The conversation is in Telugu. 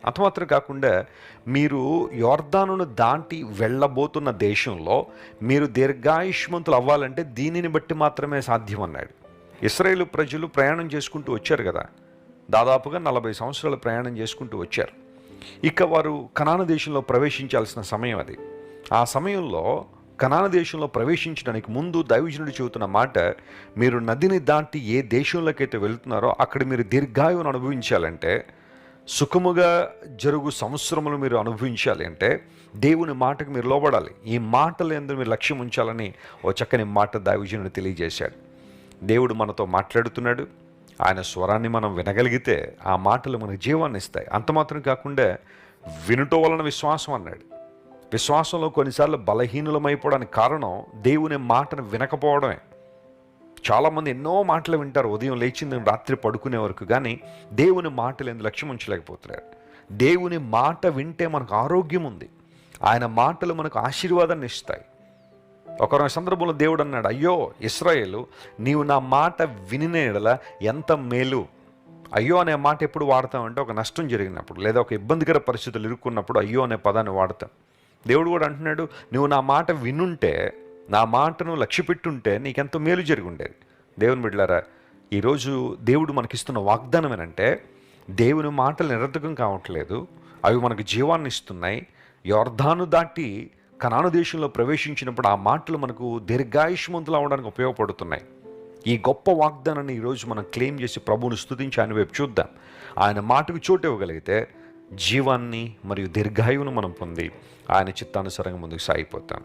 అంత మాత్రం కాకుండా మీరు యోర్దానును దాటి వెళ్ళబోతున్న దేశంలో మీరు దీర్ఘాయుష్మంతులు అవ్వాలంటే దీనిని బట్టి మాత్రమే సాధ్యం అన్నాడు. ఇశ్రాయేలు ప్రజలు ప్రయాణం చేసుకుంటూ వచ్చారు కదా, దాదాపుగా 40 సంవత్సరాలు ప్రయాణం చేసుకుంటూ వచ్చారు. ఇక వారు కనాను దేశంలో ప్రవేశించాల్సిన సమయం అది. ఆ సమయంలో కనాను దేశంలో ప్రవేశించడానికి ముందు దైవజనుడు చెబుతున్న మాట, మీరు నదిని దాటి ఏ దేశంలోకైతే వెళుతున్నారో అక్కడ మీరు దీర్ఘాయువును అనుభవించాలంటే, సుఖముగా జరుగు సంవత్సరములు మీరు అనుభవించాలి అంటే దేవుని మాటకు మీరు లోబడాలి. ఈ మాటలు ఎందుకు మీరు లక్ష్యం ఉంచాలని ఓ చక్కని మాట దైవజనుడు తెలియజేశాడు. దేవుడు మనతో మాట్లాడుతున్నాడు. ఆయన స్వరాన్ని మనం వినగలిగితే ఆ మాటలు మనకు జీవాన్ని ఇస్తాయి. అంత మాత్రం కాకుండా వినుట వలన విశ్వాసం అన్నాడు. విశ్వాసంలో కొన్నిసార్లు బలహీనులమైపోవడానికి కారణం దేవుని మాటను వినకపోవడమే. చాలామంది ఎన్నో మాటలు వింటారు ఉదయం లేచింది రాత్రి పడుకునే వరకు, కానీ దేవుని మాటలు ఎందుకు లక్ష్యం ఉంచలేకపోతున్నారు. దేవుని మాట వింటే మనకు ఆరోగ్యం ఉంది. ఆయన మాటలు మనకు ఆశీర్వాదాన్ని ఇస్తాయి. ఒకరోజు సందర్భంలో దేవుడు అన్నాడు, అయ్యో ఇశ్రాయేలు, నీవు నా మాట వినిన యెడల ఎంత మేలు. అయ్యో అనే మాట ఎప్పుడు వాడతామంటే ఒక నష్టం జరిగినప్పుడు లేదా ఒక ఇబ్బందికర పరిస్థితులు ఇరుక్కున్నప్పుడు అయ్యో అనే పదాన్ని వాడతాం. దేవుడు కూడా అంటున్నాడు, నువ్వు నా మాట వినుంటే, నా మాటను లక్ష్యపెట్టుంటే నీకెంతో మేలు జరిగి ఉండేది. దేవుని బిడ్డలారా, ఈరోజు దేవుడు మనకిస్తున్న వాగ్దానం ఏంటంటే, దేవుని మాటలు నిరర్థకం కావట్లేదు, అవి మనకు జీవాన్ని ఇస్తున్నాయి. యోర్దాను దాటి కనాను దేశంలో ప్రవేశించినప్పుడు ఆ మాటలు మనకు దీర్ఘాయుష్మంతులు అవడానికి ఉపయోగపడుతున్నాయి. ఈ గొప్ప వాగ్దానాన్ని ఈరోజు మనం క్లెయిమ్ చేసి ప్రభువును స్తుతించి ఆయన వైపు చూద్దాం. ఆయన మాటకు చోటు ఇవ్వగలిగితే జీవాన్ని మరియు దీర్ఘాయువును మనం పొంది ఆయన చిత్తానుసారంగా ముందుకు సాగిపోతాం.